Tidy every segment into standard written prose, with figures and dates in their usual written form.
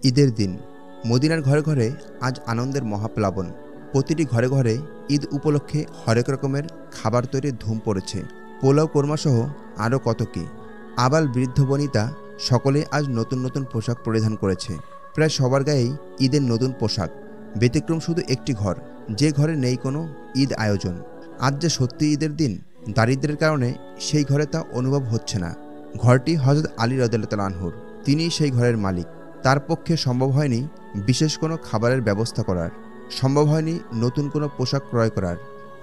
ঈদের দিন মদিনার ঘরে ঘরে আজ আনন্দের মহাপ্লাবন। প্রতিটি ঘরে ঘরে ঈদ উপলক্ষে হরেক রকমের খাবার তৈরির ধুম পড়েছে। পোলাও কোরমাসহ আরও কত কি। আবাল বৃদ্ধ বনিতা সকলে আজ নতুন নতুন পোশাক পরিধান করেছে। প্রায় সবার গায়েই ঈদের নতুন পোশাক। ব্যতিক্রম শুধু একটি ঘর, যে ঘরে নেই কোনো ঈদ আয়োজন। আজ যে সত্যি ঈদের দিন, দারিদ্র্যের কারণে সেই ঘরে তা অনুভব হচ্ছে না। ঘরটি হযরত আলী রাদিয়াল্লাহু আনহুর, তিনিই সেই ঘরের মালিক। তার পক্ষে সম্ভব হয়নি বিশেষ কোনো খাবারের ব্যবস্থা করার, সম্ভব হয়নি নতুন কোনো পোশাক ক্রয় করার।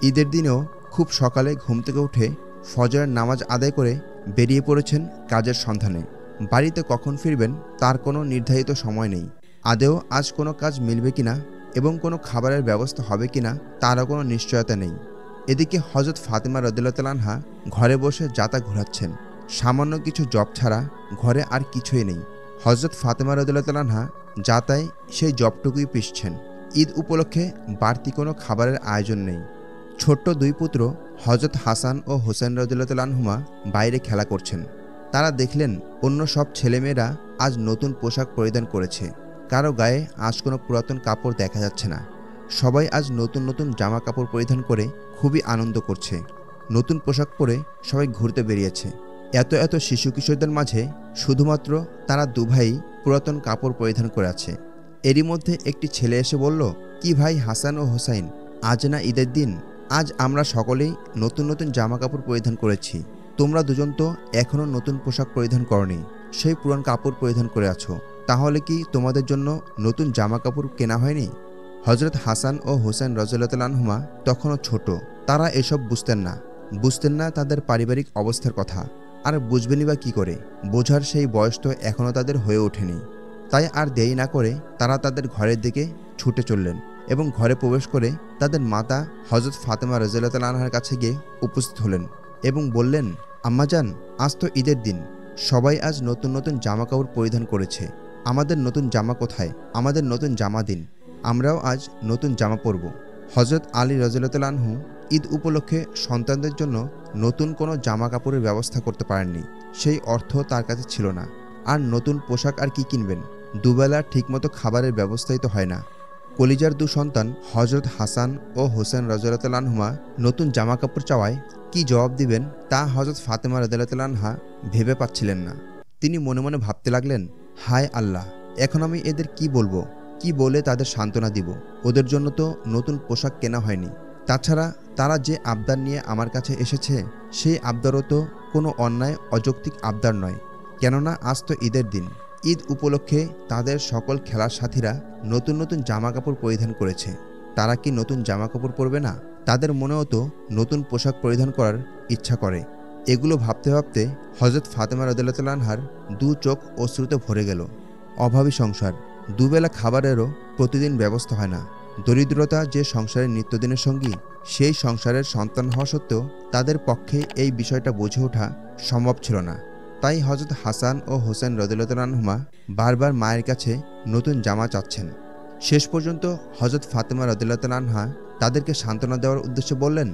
ঈদের দিনেও খুব সকালে ঘুম থেকে উঠে ফজরের নামাজ আদায় করে বেরিয়ে পড়েছেন কাজের সন্ধানে। বাড়িতে কখন ফিরবেন তার কোনো নির্ধারিত সময় নেই। আদেও আজ কোনো কাজ মিলবে কিনা এবং কোনো খাবারের ব্যবস্থা হবে কিনা তারও কোনো নিশ্চয়তা নেই। এদিকে হযরত ফাতেমা রাদিয়াল্লাহু আনহা ঘরে বসে যাতা ঘোরাচ্ছেন। সামান্য কিছু জব ছাড়া ঘরে আর কিছুই নেই। হযরত ফাতেমা রাদিয়াল্লাহু আনহা যাতায় সেই জবটুকুই পিষছেন। ঈদ উপলক্ষে বাড়তি কোনো খাবারের আয়োজন নেই। ছোট্ট দুই পুত্র হযরত হাসান ও হোসেন রাদিয়াল্লাহু আনহুমা বাইরে খেলা করছেন। তারা দেখলেন অন্য সব ছেলেমেয়েরা আজ নতুন পোশাক পরিধান করেছে। কারো গায়ে আজ কোনো পুরাতন কাপড় দেখা যাচ্ছে না। সবাই আজ নতুন নতুন জামা কাপড় পরিধান করে খুবই আনন্দ করছে। নতুন পোশাক পরে সবাই ঘুরতে বেরিয়েছে। এত এত শিশু কিশোরদের মাঝে শুধুমাত্র তারা দুভাই পুরাতন কাপড় পরিধান করে আছে। এরই মধ্যে একটি ছেলে এসে বলল, কি ভাই হাসান ও হোসাইন, আজ না ঈদের দিন? আজ আমরা সকলেই নতুন নতুন জামা কাপড় পরিধান করেছি। তোমরা দুজন তো এখনও নতুন পোশাক পরিধান করনি, সেই পুরান কাপড় পরিধান করে আছো। তাহলে কি তোমাদের জন্য নতুন জামা কাপড় কেনা হয়নি? হযরত হাসান ও হোসেন রাদিয়াল্লাহু আনহুমা তখনও ছোট। তারা এসব বুঝতেন না তাদের পারিবারিক অবস্থার কথা। আর বুঝবেনই বা কী করে? বোঝার সেই বয়স তো এখনও তাদের হয়ে ওঠেনি। তাই আর দেরি না করে তারা তাদের ঘরের দিকে ছুটে চললেন এবং ঘরে প্রবেশ করে তাদের মাতা হযরত ফাতেমা রাদিয়াল্লাহু আনহার কাছে গিয়ে উপস্থিত হলেন এবং বললেন, আম্মাজান, আজ তো ঈদের দিন। সবাই আজ নতুন নতুন জামা কাপড় পরিধান করেছে। আমাদের নতুন জামা কোথায়? আমাদের নতুন জামা দিন, আমরাও আজ নতুন জামা পরব। হযরত আলী রাদিয়াল্লাহু আনহু ঈদ উপলক্ষে সন্তানদের জন্য নতুন কোনো জামা কাপড়ের ব্যবস্থা করতে পারেননি। সেই অর্থ তার কাছে ছিল না। আর নতুন পোশাক আর কি কিনবেন? দুবেলা ঠিকমতো খাবারের ব্যবস্থাই তো হয় না। কলিজার দু সন্তান হযরত হাসান ও হোসেন রাদিয়াল্লাহু আনহুমা নতুন জামা কাপড় চাওয়ায় কি জবাব দিবেন তা হযরত ফাতেমা রাদিয়াল্লাহু আনহা ভেবে পাচ্ছিলেন না। তিনি মনে মনে ভাবতে লাগলেন, হায় আল্লাহ, এখন আমি এদের কি বলবো? কি বলে তাদের সান্ত্বনা দিব? ওদের জন্য তো নতুন পোশাক কেনা হয়নি। তাছাড়া তারা যে আবদার নিয়ে আমার কাছে এসেছে, সেই আবদারও তো কোনো অন্যায় অযৌক্তিক আবদার নয়। কেননা আজ তো ঈদের দিন। ঈদ উপলক্ষে তাদের সকল খেলার সাথীরা নতুন নতুন জামা কাপড় পরিধান করেছে। তারা কি নতুন জামা কাপড় পরবে না? তাদের মনেও তো নতুন পোশাক পরিধান করার ইচ্ছা করে। এগুলো ভাবতে ভাবতে হযরত ফাতেমা রাদিয়াল্লাহু আনহার দু চোখ অশ্রুতে ভরে গেল। অভাবী সংসার, দুবেলা খাবারেরও প্রতিদিন ব্যবস্থা হয় না। দরিদ্রতা যে সংসারের নিত্যদিনের সঙ্গী, সেই সংসারের সন্তান হওয়া সত্ত্বেও তাদের পক্ষে এই বিষয়টা বুঝে ওঠা সম্ভব ছিল না। তাই হযরত হাসান ও হোসেন রাদিয়াল্লাহু আনহুমা বারবার মায়ের কাছে নতুন জামা চাচ্ছেন। শেষ পর্যন্ত হযরত ফাতেমা রাদিয়াল্লাহু আনহা তাদেরকে সান্ত্বনা দেওয়ার উদ্দেশ্যে বললেন,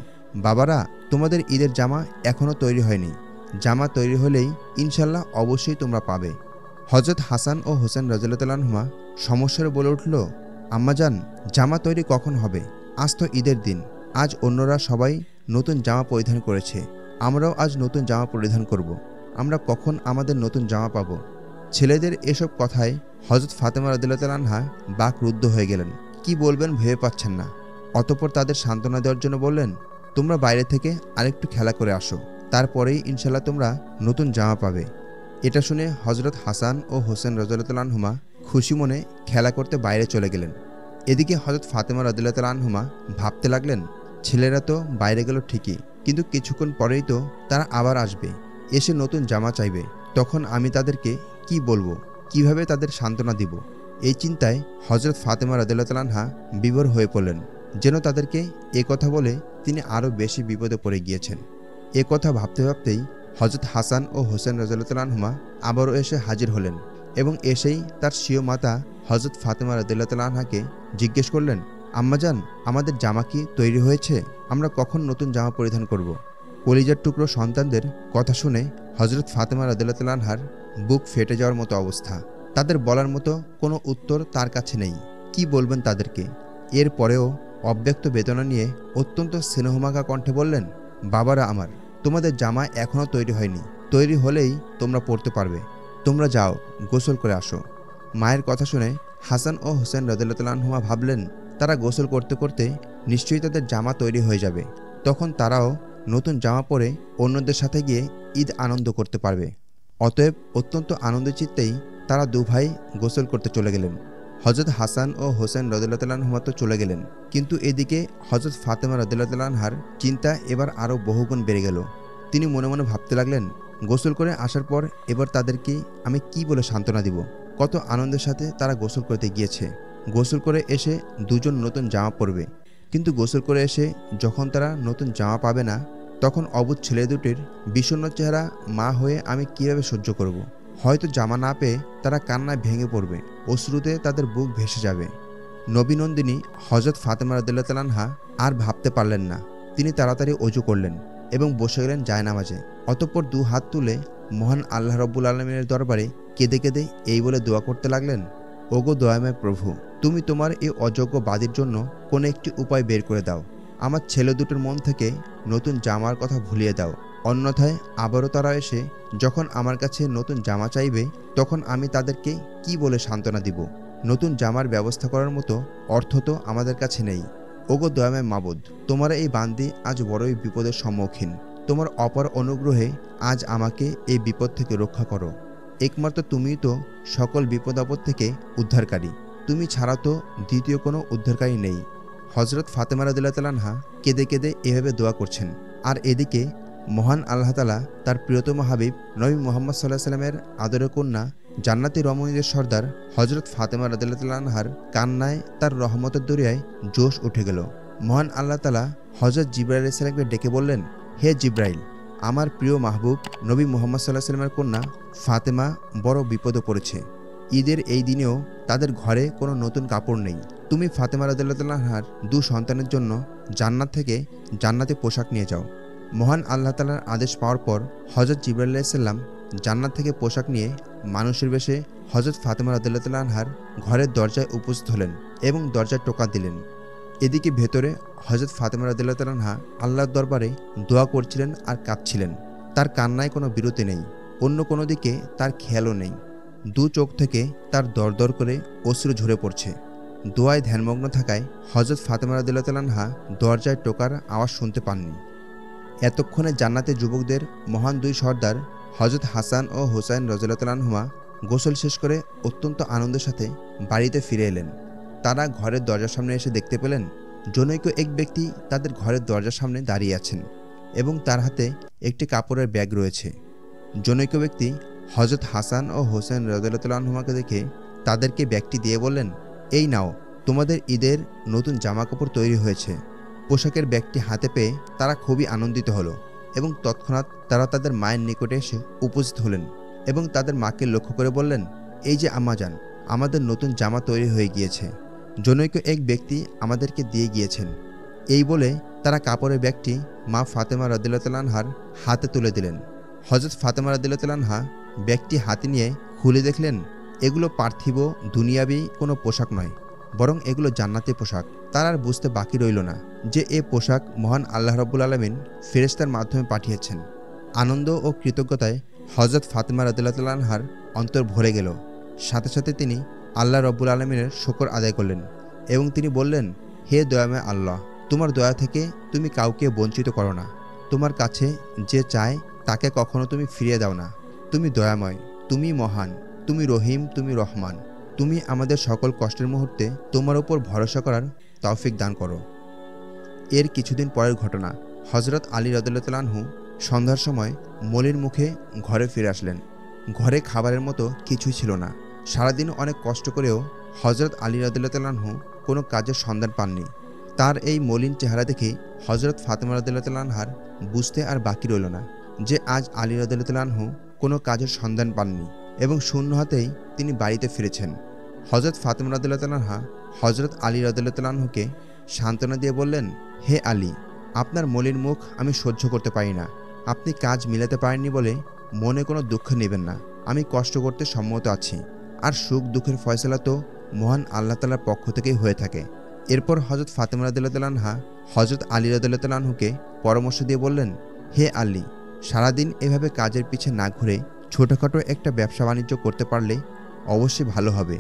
বাবারা, তোমাদের ঈদের জামা এখনও তৈরি হয়নি। জামা তৈরি হলেই ইনশাল্লাহ অবশ্যই তোমরা পাবে। হযরত হাসান ও হোসেন রাদিয়াল্লাহু আনহুমা সমস্যায় বলে উঠল, আম্মাজান, জামা তৈরি কখন হবে? আজ তো ঈদের দিন। আজ অন্যরা সবাই নতুন জামা পরিধান করেছে, আমরাও আজ নতুন জামা পরিধান করব। আমরা কখন আমাদের নতুন জামা পাব? ছেলেদের এসব কথায় হযরত ফাতেমা রাদিয়াল্লাহু আনহা বাকরুদ্ধ হয়ে গেলেন। কি বলবেন ভেবে পাচ্ছেন না। অতঃপর তাদের সান্ত্বনা দেওয়ার জন্য বললেন, তোমরা বাইরে থেকে আরেকটু খেলা করে আসো, তারপরেই ইনশাল্লাহ তোমরা নতুন জামা পাবে। এটা শুনে হযরত হাসান ও হোসেন রাদিয়াল্লাহু আনহুমা খুশি মনে খেলা করতে বাইরে চলে গেলেন। এদিকে হযরত ফাতেমা রাদিয়াল্লাহু আনহুমা ভাবতে লাগলেন, ছেলেরা তো বাইরে গেল ঠিকই, কিন্তু কিছুক্ষণ পরেই তো তারা আবার আসবে, এসে নতুন জামা চাইবে। তখন আমি তাদেরকে কি বলবো? কিভাবে তাদের সান্ত্বনা দিব? এই চিন্তায় হযরত ফাতেমা রাদিয়াল্লাহু আনহা বিভোর হয়ে পড়লেন। যেন তাদেরকে এ কথা বলে তিনি আরও বেশি বিপদে পড়ে গিয়েছেন। এ কথা ভাবতে ভাবতেই হযরত হাসান ও হোসেন রাদিয়াল্লাহু আনহুমা আবারও এসে হাজির হলেন এবং এসেই তার স্বীয় মাতা হযরত ফাতেমা রাদিয়াল্লাহু আনহাকে জিজ্ঞেস করলেন, আম্মাজান, আমাদের জামা কি তৈরি হয়েছে? আমরা কখন নতুন জামা পরিধান করব? কলিজার টুকরো সন্তানদের কথা শুনে হযরত ফাতেমা রাদিয়াল্লাহু আনহার বুক ফেটে যাওয়ার মতো অবস্থা। তাদের বলার মতো কোনো উত্তর তার কাছে নেই। কি বলবেন তাদেরকে? এরপরেও অব্যক্ত বেদনা নিয়ে অত্যন্ত স্নেহমাখা কণ্ঠে বললেন, বাবারা আমার, তোমাদের জামা এখনও তৈরি হয়নি, তৈরি হলেই তোমরা পড়তে পারবে। তোমরা যাও, গোসল করে আসো। মায়ের কথা শুনে হাসান ও হোসেন রাদিয়াল্লাহু আনহুমা ভাবলেন, তারা গোসল করতে করতে নিশ্চয়ই তাদের জামা তৈরি হয়ে যাবে। তখন তারাও নতুন জামা পরে অন্যদের সাথে গিয়ে ঈদ আনন্দ করতে পারবে। অতএব অত্যন্ত আনন্দচিত্তেই তারা দুভাই গোসল করতে চলে গেলেন। হজরত হাসান ও হোসেন রাদিয়াল্লাহু আনহুমা তো চলে গেলেন, কিন্তু এদিকে হজরত ফাতেমা রাদিয়াল্লাহু আনহার চিন্তা এবার আরও বহুগুণ বেড়ে গেল। তিনি মনে মনে ভাবতে লাগলেন, গোসল করে আসার পর এবার তাদেরকে আমি কি বলে সান্ত্বনা দিব। কত আনন্দের সাথে তারা গোসল করতে গিয়েছে। গোসল করে এসে দুজন নতুন জামা পরবে, কিন্তু গোসল করে এসে যখন তারা নতুন জামা পাবে না, তখন অবুঝ ছেলে দুটির বিষণ্ণ চেহারা মা হয়ে আমি কিভাবে সহ্য করব। হয়তো জামা না পেয়ে তারা কান্নায় ভেঙে পড়বে, অশ্রুতে তাদের বুক ভেসে যাবে। নবীনন্দিনী হজরত ফাতেমা রাদিয়াল্লাহু আনহা আর ভাবতে পারলেন না। তিনি তাড়াতাড়ি অজু করলেন এবং বসে গেলেন জায়নামাজে। অতঃপর দু হাত তুলে মহান আল্লাহ রব্বুল আলমিনের দরবারে কেঁদে কেঁদে এই বলে দোয়া করতে লাগলেন, ওগো দয়াময় প্রভু, তুমি তোমার এই অযোগ্য বাদীর জন্য কোনো একটি উপায় বের করে দাও। আমার ছেলে দুটোর মন থেকে নতুন জামার কথা ভুলিয়ে দাও। অন্যথায় আবারও তারা এসে যখন আমার কাছে নতুন জামা চাইবে, তখন আমি তাদেরকে কি বলে সান্ত্বনা দিব? নতুন জামার ব্যবস্থা করার মতো অর্থ তো আমাদের কাছে নেই। ওগো দয়াময় মাবুদ, তোমার এই বান্দি আজ বড়ই বিপদের সম্মুখীন। তোমার অপার অনুগ্রহে আজ আমাকে এই বিপদ থেকে রক্ষা করো। একমাত্র তুমিই তো সকল বিপদ আপদ থেকে উদ্ধারকারী। তুমি ছাড়া তো দ্বিতীয় কোনো উদ্ধারকারী নেই। হজরত ফাতেমা রাদিয়াল্লাহু আনহা কেঁদে কেঁদে এভাবে দোয়া করছেন। আর এদিকে মহান আল্লাহ তাআলা তার প্রিয়তম হাবিব নবী মুহাম্মদ সাল্লাল্লাহু আলাইহি ওয়াসাল্লামের আদরের কন্যা জান্নাতি রমণীদের সর্দার হজরত ফাতেমা রাদিয়াল্লাহু আনহার কান্নায় তার রহমতের দরিয়ায় জোশ উঠে গেল। মহান আল্লাহ তাআলা হজরত জিবরাইল আলাইহিস সালামকে ডেকে বললেন, হে জিবরাইল, আমার প্রিয় মাহবুব নবী মুহাম্মদ সাল্লাল্লাহু আলাইহি ওয়াসাল্লামের কন্যা ফাতেমা বড় বিপদে পড়েছে। ঈদের এই দিনেও তাদের ঘরে কোনো নতুন কাপড় নেই। তুমি ফাতেমা রাদিয়াল্লাহু আনহার দু সন্তানের জন্য জান্নাত থেকে জান্নাতি পোশাক নিয়ে যাও। মহান আল্লাহ তাআলার আদেশ পাওয়ার পর হজরত জিবরাইল আলাইহিস সালাম জান্নাত থেকে পোশাক নিয়ে মানুষের বেশে হজরত ফাতেমা রাদিয়াল্লাহু আনহার ঘরের দরজায় উপস্থিত হলেন এবং দরজায় টোকা দিলেন। এদিকে ভেতরে হজরত ফাতেমা রাদিয়াল্লাহু আনহা আল্লাহর দরবারে দোয়া করছিলেন আর কাঁদছিলেন। তার কান্নায় কোনো বিরতি নেই, অন্য কোনো দিকে তার খেয়ালও নেই। দু চোখ থেকে তার দরদর করে অশ্রু ঝরে পড়ছে। দোয়ায় ধ্যানমগ্ন থাকায় হজরত ফাতেমা রাদিয়াল্লাহু আনহা দরজায় টোকার আওয়াজ শুনতে পাননি। এতক্ষণে জান্নাতের যুবকদের মহান দুই সর্দার হজরত হাসান ও হোসাইন রাদিয়াল্লাহু আনহুমা গোসল শেষ করে অত্যন্ত আনন্দের সাথে বাড়িতে ফিরে এলেন। তারা ঘরের দরজার সামনে এসে দেখতে পেলেন জনৈক এক ব্যক্তি তাদের ঘরের দরজার সামনে দাঁড়িয়ে আছেন এবং তার হাতে একটি কাপড়ের ব্যাগ রয়েছে। জনৈক ব্যক্তি হজরত হাসান ও হোসেন রাদিয়াল্লাহু আনহুমাকে দেখে তাদেরকে ব্যাগটি দিয়ে বললেন, এই নাও, তোমাদের ঈদের নতুন জামাকাপড় তৈরি হয়েছে। পোশাকের ব্যাগটি হাতে পেয়ে তারা খুবই আনন্দিত হলো এবং তৎক্ষণাৎ তারা তাদের মায়ের নিকটে এসে উপস্থিত হলেন এবং তাদের মাকে লক্ষ্য করে বললেন, এই যে আম্মাজান, আমাদের নতুন জামা তৈরি হয়ে গিয়েছে। জনৈক এক ব্যক্তি আমাদেরকে দিয়ে গিয়েছেন। এই বলে তারা কাপড়ের ব্যাগটি মা ফাতেমা রাদিয়াল্লাহু আনহার হাতে তুলে দিলেন। হজরত ফাতেমা রাদিয়াল্লাহু আনহা ব্যাগটি হাতে নিয়ে খুলে দেখলেন এগুলো পার্থিব দুনিয়াবি কোনো পোশাক নয়, বরং এগুলো জান্নাতি পোশাক। তার আর বুঝতে বাকি রইল না যে এ পোশাক মহান আল্লাহ রাব্বুল আলামিন ফেরেশতার মাধ্যমে পাঠিয়েছেন। আনন্দ ও কৃতজ্ঞতায় হজরত ফাতেমা রাদিয়াল্লাহু আনহার অন্তর ভরে গেল। সাথে সাথে তিনি আল্লাহ রাব্বুল আলামিনের শুকর আদায় করলেন এবং তিনি বললেন, হে দয়াময় আল্লাহ, তোমার দয়া থেকে তুমি কাউকে বঞ্চিত করো না। তোমার কাছে যে চায় তাকে কখনো তুমি ফিরিয়ে দাও না। তুমি দয়াময়, তুমি মহান, তুমি রহিম, তুমি রহমান। তুমি আমাদের সকল কষ্টের মুহূর্তে তোমার উপর ভরসা করার তৌফিক দান করো। এর কিছুদিন পরের ঘটনা, হজরত আলী রাদিয়াল্লাহু আনহু সন্ধ্যার সময় মলির মুখে ঘরে ফিরে আসলেন। ঘরে খাবারের মতো কিছুই ছিল না। সারাদিন অনেক কষ্ট করেও হজরত আলী রাদিয়াল্লাহু আনহু কোনো কাজের সন্ধান পাননি। তার এই মলিন চেহারা দেখে হজরত ফাতেমা রাদিয়াল্লাহু আনহার বুঝতে আর বাকি রইল না যে আজ আলী রাদিয়াল্লাহু আনহু কোনো কাজের সন্ধান পাননি এবং শূন্য হাতেই তিনি বাড়িতে ফিরেছেন। হজরত ফাতেমা রাদিয়াল্লাহু আনহা হজরত আলী রাদিয়াল্লাহু আনহুকে সান্ত্বনা দিয়ে বললেন, হে আলী, আপনার মলিন মুখ আমি সহ্য করতে পারি না। আপনি কাজ মিলাতে পারেননি বলে মনে কোনো দুঃখ নেবেন না। আমি কষ্ট করতে সম্মত আছি। আর সুখ দুঃখের ফয়সালা তো মহান আল্লাহ তাআলার পক্ষ থেকেই হয়ে থাকে। এরপর হযরত ফাতেমা রাদিয়াল্লাহু তাআলা আনহা হযরত আলী রাদিয়াল্লাহু তাআলা আনহুকে পরামর্শ দিয়ে বললেন, হে আলী, সারাদিন এভাবে কাজের পিছে না ঘুরে ছোটখাটো একটা ব্যবসা বাণিজ্য করতে পারলে অবশ্যই ভালো হবে।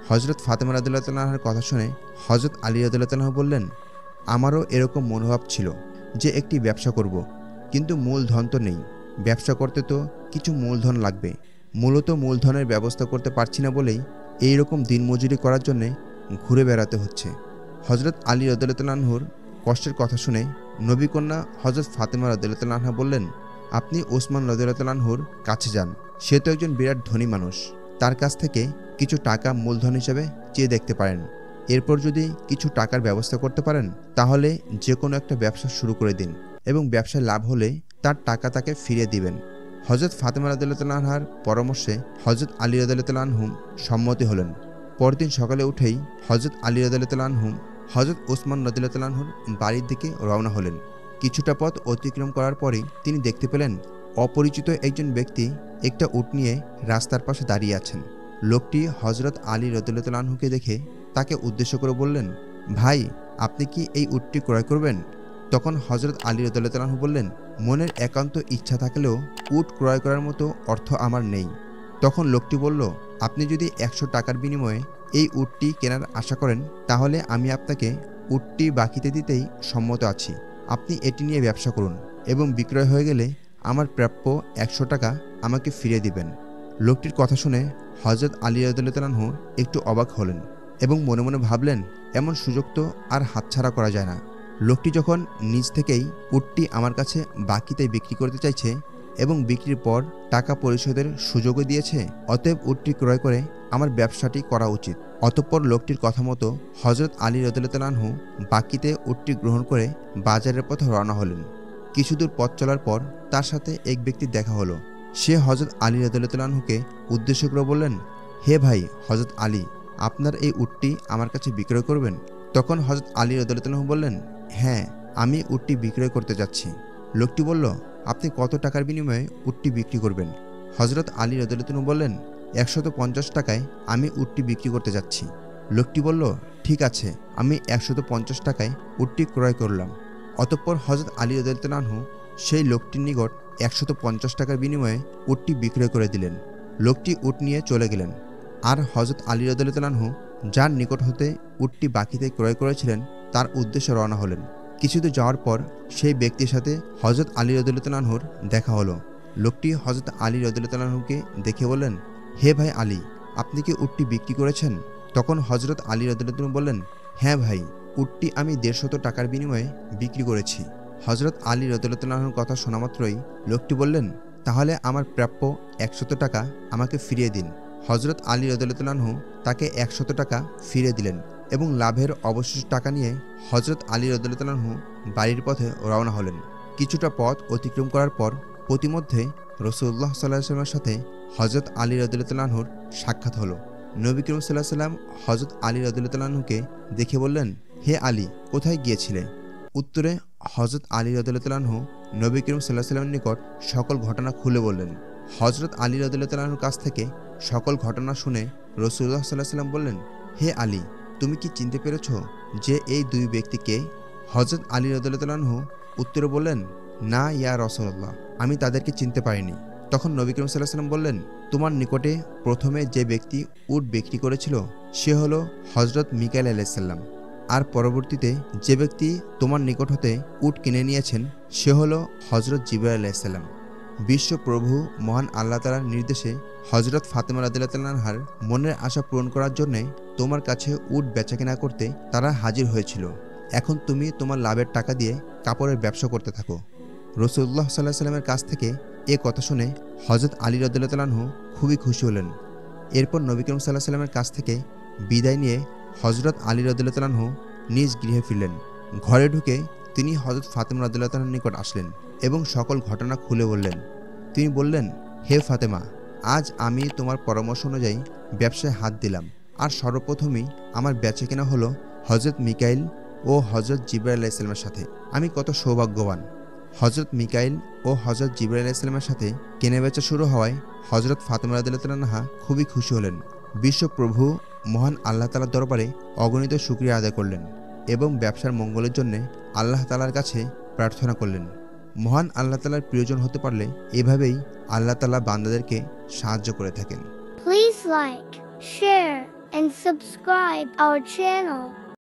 হযরত ফাতেমা রাদিয়াল্লাহু তাআলা আনহার কথা শুনে হযরত আলী রাদিয়াল্লাহু তাআলা বললেন, আমারও এরকম মনোভাব ছিল যে একটি ব্যবসা করব, কিন্তু মূলধন তো নেই। ব্যবসা করতে তো কিছু মূলধন লাগবে। মূলত মূলধনের ব্যবস্থা করতে পারছি না বলেই এই রকম দিনমজুরি করার জন্য ঘুরে বেড়াতে হচ্ছে। হযরত আলী রাদিয়াল্লাহু তাআলা আনহুর কষ্টের কথা শুনে নবীকন্যা হযরত ফাতেমা রাদিয়াল্লাহু তাআলা আনহা বললেন, আপনি ওসমান রাদিয়াল্লাহু তাআলা আনহুর কাছে যান। সে তো একজন বিরাট ধনী মানুষ। তার কাছ থেকে কিছু টাকা মূলধন হিসেবে চেয়ে দেখতে পারেন। এরপর যদি কিছু টাকার ব্যবস্থা করতে পারেন তাহলে যে কোনো একটা ব্যবসা শুরু করে দিন এবং ব্যবসায় লাভ হলে তার টাকা তাকে ফিরিয়ে দিবেন। হযরত ফাতেমা রাদিয়াল্লাহু তাআলা আনহার পরামর্শে হযরত আলী রাদিয়াল্লাহু তাআলা আনহু সম্মতি হলেন। পরদিন সকালে উঠেই হযরত আলী রাদিয়াল্লাহু তাআলা আনহু হযরত ওসমান রাদিয়াল্লাহু তাআলা আনহুর বাড়ির দিকে রওনা হলেন। কিছুটা পথ অতিক্রম করার পরেই তিনি দেখতে পেলেন অপরিচিত একজন ব্যক্তি একটা উট নিয়ে রাস্তার পাশে দাঁড়িয়ে আছেন। লোকটি হযরত আলী রাদিয়াল্লাহু তাআলা আনহুকে দেখে তাকে উদ্দেশ্য করে বললেন, ভাই, আপনি কি এই উটটি ক্রয় করবেন? তখন হযরত আলী রাদিয়াল্লাহু তাআলা আনহু বললেন, মনের একান্ত ইচ্ছা থাকলেও উট ক্রয় করার মতো অর্থ আমার নেই। তখন লোকটি বলল, আপনি যদি 100 টাকার বিনিময়ে এই উটটি কেনার আশা করেন তাহলে আমি আপনাকে উটটি বাকিতে দিতেই সম্মত আছি। আপনি এটি নিয়ে ব্যবসা করুন এবং বিক্রয় হয়ে গেলে আমার প্রাপ্য 100 টাকা আমাকে ফিরিয়ে দিবেন। লোকটির কথা শুনে হযরত আলী রাদিয়াল্লাহু তাআলা আনহু একটু অবাক হলেন এবং মনে মনে ভাবলেন, এমন সুযোগ তো আর হাতছাড়া করা যায় না। লোকটি যখন নিজ থেকেই উটটি আমার কাছে বাকিতে বিক্রি করতে চাইছে এবং বিক্রির পর টাকা পরিশোধের সুযোগও দিয়েছে, অতএব উটটি ক্রয় করে আমার ব্যবসাটি করা উচিত। অতঃপর লোকটির কথা মতো হযরত আলী রাদিয়াল্লাহু তাআলা আনহু বাকিতে উটটি গ্রহণ করে বাজারের পথে রওনা হলেন। কিছুদূর পথ চলার পর তার সাথে এক ব্যক্তির দেখা হলো। সে হযরত আলী রাদিয়াল্লাহু তাআলা আনহুকে উদ্দেশ্য করে বললেন, হে ভাই হযরত আলী, আপনার এই উটটি আমার কাছে বিক্রয় করবেন? তখন হযরত আলী রাদিয়াল্লাহু তাআলা আনহু বললেন, হ্যাঁ, আমি উটটি বিক্রয় করতে যাচ্ছি। লোকটি বলল, আপনি কত টাকার বিনিময়ে উটটি বিক্রি করবেন? হযরত আলী রাদিয়াল্লাহু তাআলা আনহু বললেন, 150 টাকায় আমি উটটি বিক্রি করতে যাচ্ছি। লোকটি বলল, ঠিক আছে, আমি 150 টাকায় উটটি ক্রয় করলাম। অতঃপর হযরত আলী রাদিয়াল্লাহু তাআলা আনহু সেই লোকটির নিকট 150 টাকার বিনিময়ে উটটি বিক্রয় করে দিলেন। লোকটি উট নিয়ে চলে গেলেন। আর হযরত আলী রাদিয়াল্লাহু তাআলা আনহু যার নিকট হতে উটটি বাকিতে ক্রয় করেছিলেন তার উদ্দেশ্যে রওনা হলেন। কিছুদূর যাওয়ার পর সেই ব্যক্তির সাথে হযরত আলী রাদিয়াল্লাহু তাআলা আনহুর দেখা হলো। লোকটি হযরত আলী রাদিয়াল্লাহু তাআলা আনহুকে দেখে বললেন, হে ভাই আলী, আপনি কি উটটি বিক্রি করেছেন? তখন হযরত আলী রাদিয়াল্লাহু তাআলা বললেন, হ্যাঁ ভাই, উটটি আমি 150 টাকার বিনিময়ে বিক্রি করেছি। হযরত আলী রাদিয়াল্লাহু তাআলা আনহুর কথা শোনা মাত্রই লোকটি বললেন, তাহলে আমার প্রাপ্য 100 টাকা আমাকে ফিরিয়ে দিন। হযরত আলী রাদিয়াল্লাহু তাআলা আনহু তাকে 100 টাকা ফিরিয়ে দিলেন এবং লাভের অবশিষ্ট টাকা নিয়ে হযরত আলী রাদিয়াল্লাহু তাআলা আনহু বাড়ির পথে রওনা হলেন। কিছুটা পথ অতিক্রম করার পর প্রতিমধ্যে রাসূলুল্লাহ সাল্লাল্লাহু আলাইহি ওয়াসাল্লামের সাথে হযরত আলী রাদিয়াল্লাহু তাআলা আনহুর সাক্ষাৎ হলো। নবী করিম সাল্লাল্লাহু আলাইহি ওয়াসাল্লাম হযরত আলী রাদিয়াল্লাহু তাআলা আনহুকে দেখে বললেন, হে আলী, কোথায় গিয়েছিলে? উত্তরে হযরত আলী রাদিয়াল্লাহু তাআলা আনহু নবী করিম সাল্লাল্লাহু আলাইহি ওয়াসাল্লামের নিকট সকল ঘটনা খুলে বললেন। হযরত আলী রাদিয়াল্লাহু তাআলা আনহুর কাছ থেকে সকল ঘটনা শুনে রাসূলুল্লাহ সাল্লাল্লাহু আলাইহি ওয়াসাল্লাম বললেন, হে আলী, তুমি কি চিনতে পেরেছ যে এই দুই ব্যক্তি কে? হযরত আলী রাদিয়াল্লাহু তাআলা আনহু উত্তরে বললেন, না ইয়া রাসূলুল্লাহ, আমি তাদেরকে চিনতে পারিনি। তখন নবী করিম সাল্লাল্লাহু আলাইহি ওয়াসাল্লাম বললেন, তোমার নিকটে প্রথমে যে ব্যক্তি উট বিক্রি করেছিল সে হলো হযরত মিকাইল আলাইহিস সালাম, আর পরবর্তীতে যে ব্যক্তি তোমার নিকট হতে উট কিনে নিয়েছেন সে হলো হযরত জিবরাইল আলাইহিস সালাম। বিশ্ব প্রভু মহান আল্লাহ তাআলার নির্দেশে হযরত ফাতেমা রাদিয়াল্লাহু তাআলা আনহার মনের আশা পূরণ করার জন্য তোমার কাছে উট বেচাকেনা করতে তারা হাজির হয়েছিল। এখন তুমি তোমার লাভের টাকা দিয়ে কাপড়ের ব্যবসা করতে থাকো। রাসূলুল্লাহ সাল্লাল্লাহু আলাইহি ওয়াসাল্লামের কাছ থেকে এ কথা শুনে হযরত আলী রাদিয়াল্লাহু তাআলা আনহু খুবই খুশি হলেন। এরপর নবী করিম সাল্লাল্লাহু আলাইহি ওয়াসাল্লামের কাছ থেকে বিদায় নিয়ে হযরত আলী রাদিয়াল্লাহু তাআলা আনহু নিজ গৃহে ফিরলেন। ঘরে ঢুকে তিনি হযরত ফাতেমা রাদিয়াল্লাহু তাআলার নিকট আসলেন এবং সকল ঘটনা খুলে বললেন। তিনি বললেন, হে ফাতেমা, আজ আমি তোমার পরামর্শ অনুযায়ী ব্যবসায় হাত দিলাম, আর সর্বপ্রথমেই আমার বেচাকেনা হলো হযরত মিকাইল ও হযরত জিবরাইল আলাইহিস সালামের সাথে। আমি কত সৌভাগ্যবান। হযরত মিকাইল ও হযরত জিবরাইল আলাইহিস সালামের সাথে কেনাবেচা শুরু হওয়ায় হযরত ফাতেমা রাদিয়াল্লাহু তাআলা আনহা খুবই খুশি হলেন বিশ্বপ্রভু মহান আল্লাহ তাআলার দরবারে অগণিত শুকরিয়া আদায় করলেন এবং ব্যবসার মঙ্গলের জন্য আল্লাহ তাআলার কাছে প্রার্থনা করলেন। মহান আল্লাহ তাআলার প্রিয়জন হতে পারলে এভাবেই আল্লাহ তাআলা বান্দাদেরকে সাহায্য করে থাকেন। Please like, share, and subscribe our channel.